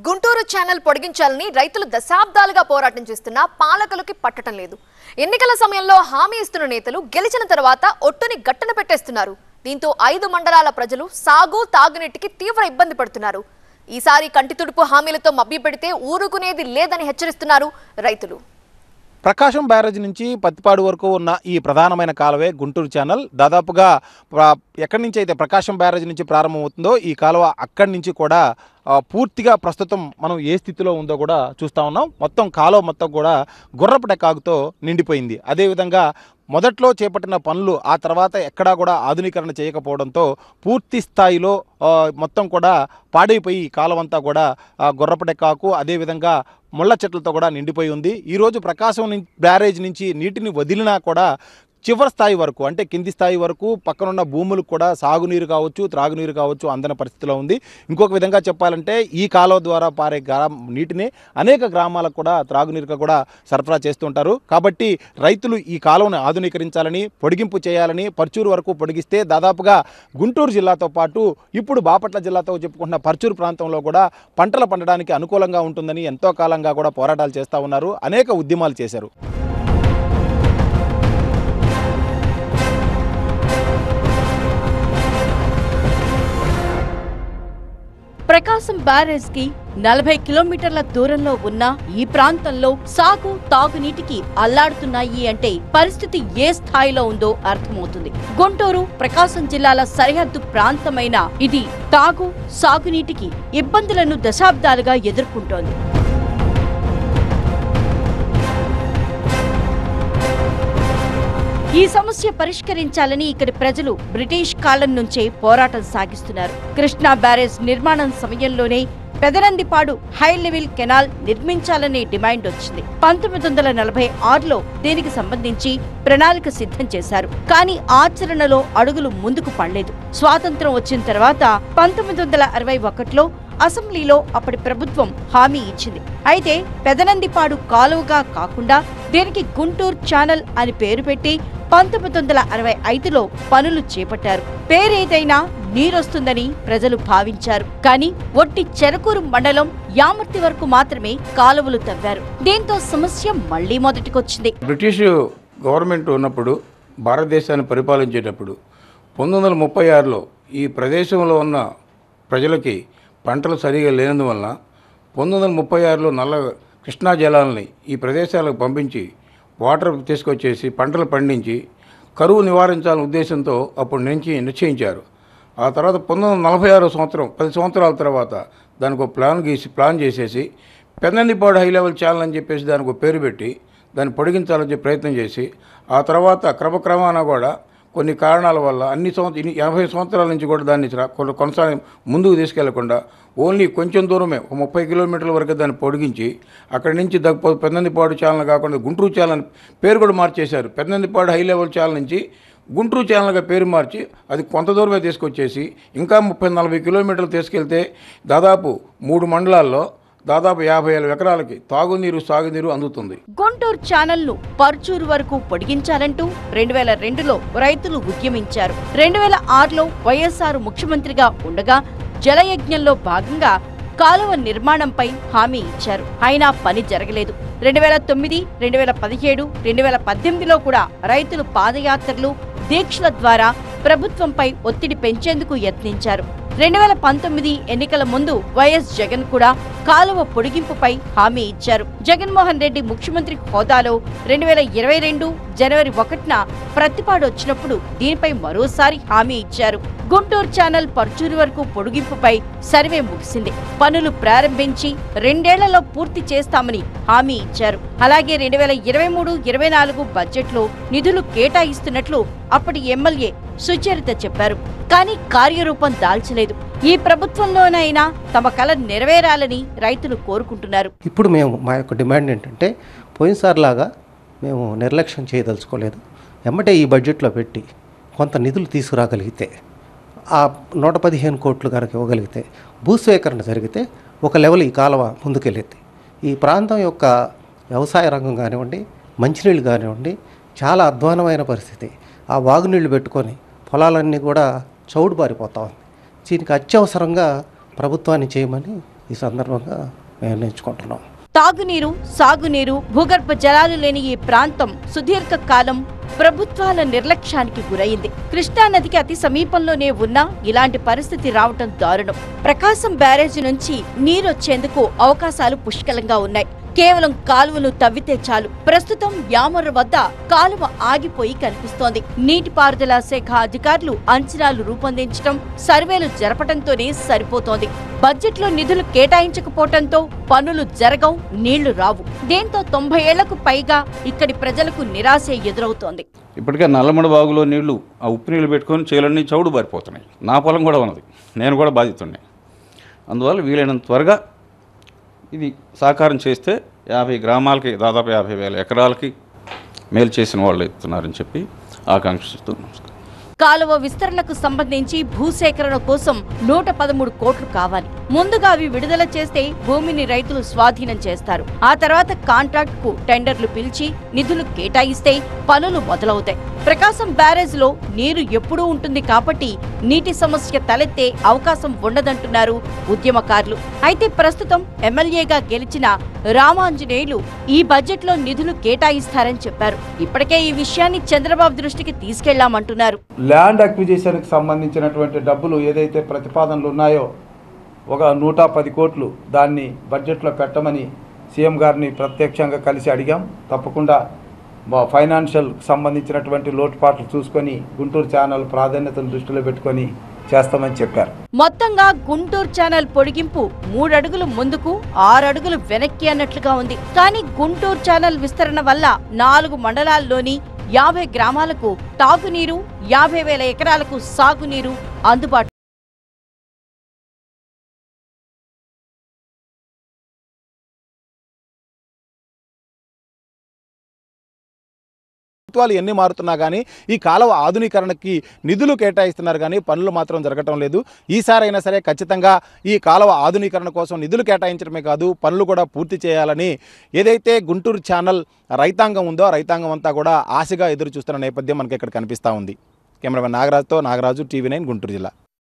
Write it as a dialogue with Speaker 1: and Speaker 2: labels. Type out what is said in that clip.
Speaker 1: Guntur channel పొడిగించాలని రైతులు దశాబ్దాలుగా పోరాటం చేస్తున్నా పాలకులకి పట్టడం లేదు. ఎన్నికల సమయంలో హామీ ఇస్తున్న నేతలు గెలిచిన తర్వాత ఒట్టుని గట్టన పెట్టేస్తున్నారు. దీంతో 5 మండలాల ప్రజలు సాగు తాగునీటికి తీవ్ర ఇబ్బంది పడుతున్నారు. ఈసారి కంటి తుడుపు హామీలతో మభ్యపెడితే ఊరుకునేది లేదని హెచ్చరిస్తున్నారు రైతులు.
Speaker 2: ప్రకాశం బ్యారేజ్ నుంచి పత్తిపాడు వరకు ఉన్న ఈ ప్రధానమైన కాలువే గుంటూరు ఛానల్. దాదాపుగా ఎక్కడి నుంచి అయితే ప్రకాశం బ్యారేజ్ నుంచి ప్రారంభమవుతుందో ఈ కాలువ అక్కడి నుంచి కూడా పూర్తిగా ప్రస్తుతం మనం ఏ స్థితిలో ఉందో కూడా చూస్తూ ఉన్నాం. మొత్తం కాలువ మొత్తం కూడా గుర్రపు డెక్కాకుతో నిండిపోయింది. అదేవిధంగా మొదట్లో చేపట్టిన పనులు ఆ తర్వాత ఎక్కడా కూడా ఆధునీకరణ చేయకపోవడంతో పూర్తి స్థాయిలో మొత్తం కూడా పాడైపోయి కాలువంతా కూడా గుర్రపు డెక్కాకు అదేవిధంగా ముళ్ళ చెట్లతో కూడా నిండిపోయి ఉంది. ఈరోజు ప్రకాశం బ్యారేజ్ నుంచి నీటిని వదిలినా కూడా చివరి స్థాయి వరకు అంటే కింది స్థాయి వరకు పక్కనున్న భూములకు కూడా సాగునీరు కావచ్చు త్రాగునీరు కావచ్చు అందని పరిస్థితిలో ఉంది. ఇంకొక విధంగా చెప్పాలంటే ఈ కాలువ ద్వారా పారే నీటిని అనేక గ్రామాలకు కూడా త్రాగునీరుగా కూడా సరఫరా చేస్తుంటారు. కాబట్టి రైతులు ఈ కాలువను ఆధునీకరించాలని పొడిగింపు చేయాలని పర్చూరు వరకు పొడిగిస్తే దాదాపుగా గుంటూరు జిల్లాతో పాటు ఇప్పుడు బాపట్ల జిల్లాతో చెప్పుకుంటున్న పర్చూరు ప్రాంతంలో కూడా పంటలు పండడానికి అనుకూలంగా ఉంటుందని ఎంతో కాలంగా కూడా పోరాటాలు చేస్తూ ఉన్నారు. అనేక ఉద్యమాలు చేశారు.
Speaker 3: ప్రకాశం బ్యారేజ్ కి 40 కిలోమీటర్ల దూరంలో ఉన్న ఈ ప్రాంతంలో సాగు తాగునీటికి అల్లాడుతున్నాయి అంటే పరిస్థితి ఏ స్థాయిలో ఉందో అర్థమవుతుంది. గుంటూరు ప్రకాశం జిల్లాల సరిహద్దు ప్రాంతమైన ఇది తాగు సాగునీటికి ఇబ్బందులను దశాబ్దాలుగా ఎదుర్కొంటోంది. ఈ సమస్య పరిష్కరించాలని ఇక్కడి ప్రజలు బ్రిటిష్ కాలం నుంచే పోరాటం సాగిస్తున్నారు. కృష్ణా బ్యారేజ్ నిర్మాణం సమయంలోనే పెదనందిపాడు హై లెవెల్ కెనాల్ నిర్మించాలనే డిమాండ్ వచ్చింది. 1946లో దీనికి సంబంధించి ప్రణాళిక సిద్ధం చేశారు. కానీ ఆచరణలో అడుగులు ముందుకు పడలేదు. స్వాతంత్రం వచ్చిన తర్వాత 1961లో అసెంబ్లీలో అప్పటి ప్రభుత్వం హామీ ఇచ్చింది. అయితే పెదనందిపాడు కాలువగా కాకుండా దీనికి గుంటూరు ఛానల్ అని పేరు పెట్టి 1965లో పనులు చేపట్టారు. పేరేదైనా నీరొస్తుందని ప్రజలు భావించారు. కానీ ఒట్టి చెరకూరు మండలం యామర్తి వరకు మాత్రమే కాలువలు తవ్వారు. దీంతో సమస్య మళ్లీ మొదటికొచ్చింది.
Speaker 4: బ్రిటిష్ గవర్నమెంట్ ఉన్నప్పుడు భారతదేశాన్ని పరిపాలించేటప్పుడు 1936లో ఈ ప్రదేశంలో ఉన్న ప్రజలకి పంటలు సరిగా లేనందువలన 1936లో నల్ల కృష్ణా జలాలని ఈ ప్రదేశాలకు పంపించి వాటర్ తీసుకొచ్చేసి పంటలు పండించి కరువు నివారించాలనే ఉద్దేశంతో అప్పుడు నుంచి నిశ్చయించారు. ఆ తర్వాత 1946 సంవత్సరం 10 సంవత్సరాల తర్వాత దానికి ఒక ప్లాన్ చేసేసి పెదనందిపాడు హై లెవెల్ ఛానల్ అని చెప్పేసి దానికి ఒక పేరు పెట్టి దాన్ని పొడిగించాలని ప్రయత్నం చేసి ఆ తర్వాత క్రమక్రమాన కూడా కొన్ని కారణాల వల్ల 80 సంవత్సరాల నుంచి కూడా దాన్ని కొనసాగి ముందుకు తీసుకెళ్లకుండా ఓన్లీ కొంచెం దూరమే 30 కిలోమీటర్ల వరకు దాన్ని పొడిగించి అక్కడి నుంచి పెదనందిపాడు ఛానల్ కాకుండా గుంటూరు ఛానల్ పేరు కూడా మార్చేశారు. పెదనందిపాడు హై లెవెల్ ఛానల్ నుంచి గుంటూరు ఛానల్గా పేరు మార్చి అది కొంత దూరమే తీసుకొచ్చేసి ఇంకా 30-40 కిలోమీటర్లు తీసుకెళ్తే దాదాపు 3 మండలాల్లో దాదాపు 50,000 ఎకరాలకి తాగునీరు సాగునీరు అందుతుంది.
Speaker 3: గుంటూరు ఛానల్ ను పర్చూరు వరకు పొడిగించాలంటూ 2002లో రైతులు ఉద్యమించారు. 2006లో వైఎస్ఆర్ ముఖ్యమంత్రిగా ఉండగా జలయజ్ఞంలో భాగంగా కాలువ నిర్మాణంపై హామీ ఇచ్చారు. అయినా పని జరగలేదు. 2009, 2017, 2018లో కూడా రైతులు పాదయాత్రలు దీక్షల ద్వారా ప్రభుత్వంపై ఒత్తిడి పెంచేందుకు యత్నించారు. 2019 ఎన్నికల ముందు వైఎస్ జగన్ కూడా కాలువ పొడిగింపుపై హామీ ఇచ్చారు. జగన్మోహన్ రెడ్డి ముఖ్యమంత్రి హోదాలో 2022 జనవరి 1న ప్రతిపాడు వచ్చినప్పుడు దీనిపై మరోసారి హామీ ఇచ్చారు. గుంటూరు ఛానల్ పర్చూరు వరకు పొడిగింపుపై సర్వే ముగిసింది. పనులు ప్రారంభించి 2 ఏళ్లలో పూర్తి చేస్తామని హామీ ఇచ్చారు. అలాగే 2023-24 బడ్జెట్లో నిధులు కేటాయిస్తున్నట్లు అప్పటి ఎమ్మెల్యే సుచరిత చెప్పారు. కానీ కార్యరూపం దాల్చలేదు. ఈ ప్రభుత్వంలోనైనా తమ కల నెరవేరాలని రైతులు కోరుకుంటున్నారు.
Speaker 5: ఇప్పుడు మా యొక్క డిమాండ్ ఏంటంటే పోయినసారిలాగా మేము నిర్లక్ష్యం చేయదలుచుకోలేదు. ఎమ్మటే ఈ బడ్జెట్లో పెట్టి కొంత నిధులు తీసుకురాగలిగితే ఆ 115 కోట్లు కనుక ఇవ్వగలిగితే భూసేకరణ జరిగితే ఒక లెవెల్ ఈ కాలువ ముందుకెళ్ళింది. ఈ ప్రాంతం యొక్క వ్యవసాయ రంగం కానివ్వండి మంచినీళ్ళు కానివ్వండి చాలా అధ్వానమైన పరిస్థితి. ఆ వాగునీళ్లు పెట్టుకొని పొలాలన్నీ కూడా చౌడు బారిపోతా ఉంది. దీనికి అత్యవసరంగా ప్రభుత్వాన్ని చేయమని ఈ సందర్భంగా నిర్ణయించుకుంటున్నాం.
Speaker 3: తాగునీరు, సాగునీరు, భూగర్భ జలాలు లేని ఈ ప్రాంతం సుదీర్ఘ కాలం ప్రభుత్వాల నిర్లక్ష్యానికి గురైంది. కృష్ణానదికి అతి సమీపంలోనే ఉన్నా ఇలాంటి పరిస్థితి రావటం దారుణం. ప్రకాశం బ్యారేజీ నుంచి నీరొచ్చేందుకు అవకాశాలు పుష్కలంగా ఉన్నాయి. కేవలం కాలువను తవ్వితే చాలు. ప్రస్తుతం యామర్ర వద్ద కాలువ ఆగిపోయి కనిపిస్తోంది. నీటిపారుదల శాఖ అధికారులు అంచనాలు రూపొందించడం, సర్వేలు జరపడంతోనే సరిపోతోంది. బడ్జెట్లో నిధులు కేటాయించకపోవడంతో పనులు జరగవు, నీళ్లు రావు. దీంతో 90 ఏళ్లకు పైగా ఇక్కడి ప్రజలకు నిరాశ ఎదురవుతోంది.
Speaker 6: ఇప్పటికే నల్లమడ బాగులో నీళ్లు ఆ ఉప్పు నీళ్లు పెట్టుకొని చేలన్నీ చౌడు బారిపోతున్నాయి. నా పొలం కూడా ఉన్నది, నేను కూడా బాధితుడిని. అందువల్ల వీలైనంత త్వరగా ఇది సాకారం చేస్తే 50 గ్రామాలకి దాదాపు 50,000 ఎకరాలకి మేలు చేసిన వాళ్ళు ఎత్తున్నారని చెప్పి ఆకాంక్షిస్తూ నమస్కారం.
Speaker 3: కాలువ విస్తరణకు సంబంధించి భూసేకరణ కోసం 113 కోట్లు కావాలి. ముందుగా అవి విడుదల చేస్తే భూమిని రైతులు స్వాధీనం చేస్తారు. ఆ తర్వాత కాంట్రాక్ట్ కు టెండర్లు పిలిచి నిధులు కేటాయిస్తే పనులు మొదలవుతాయి. ప్రకాశం బ్యారేజ్ లో నీరు ఎప్పుడూ ఉంటుంది కాబట్టి నీటి సమస్య తలెత్తే అవకాశం ఉండదంటున్నారు ఉద్యమకారులు. అయితే ప్రస్తుతం ఎమ్మెల్యేగా గెలిచిన రామాంజనేయులు ఈ బడ్జెట్ లో నిధులు కేటాయిస్తారని చెప్పారు. ఇప్పటికే ఈ విషయాన్ని చంద్రబాబు దృష్టికి తీసుకెళ్లామంటున్నారు.
Speaker 7: ల్యాండ్ అక్విజిషన్కి సంబంధించినటువంటి డబ్బులు ఏదైతే ప్రతిపాదనలు ఉన్నాయో ఒక 110 కోట్లు దాన్ని బడ్జెట్లో పెట్టమని సీఎం గారిని ప్రత్యక్షంగా కలిసి అడిగాం. తప్పకుండా ఫైనాన్షియల్ సంబంధించినటువంటి లోటుపాట్లు చూసుకొని గుంటూరు ఛానల్ ప్రాధాన్యతను దృష్టిలో పెట్టుకొని చేస్తామని చెప్పారు.
Speaker 3: మొత్తంగా గుంటూరు ఛానల్ పొడిగింపు 3 అడుగులు ముందుకు 6 అడుగులు వెనక్కి అన్నట్లుగా ఉంది. కానీ గుంటూరు ఛానల్ విస్తరణ వల్ల 4 మండలాల్లోని 50 గ్రామాలకు తాగునీరు, 50,000 ఎకరాలకు సాగునీరు అందుబాటు.
Speaker 2: ప్రభుత్వాలు ఎన్ని మారుతున్నా కానీ ఈ కాలువ ఆధునీకరణకి నిధులు కేటాయిస్తున్నారు కానీ పనులు మాత్రం జరగటం లేదు. ఈసారైనా సరే ఖచ్చితంగా ఈ కాలువ ఆధునీకరణ కోసం నిధులు కేటాయించడమే కాదు పనులు కూడా పూర్తి చేయాలని ఏదైతే గుంటూరు ఛానల్ రైతాంగం ఉందో ఆ రైతాంగం అంతా కూడా ఆశగా ఎదురు చూస్తున్న నేపథ్యం మనకి ఇక్కడ కనిపిస్తూ ఉంది. కెమెరామెన్ నాగరాజుతో నాగరాజు, TV9 గుంటూరు జిల్లా.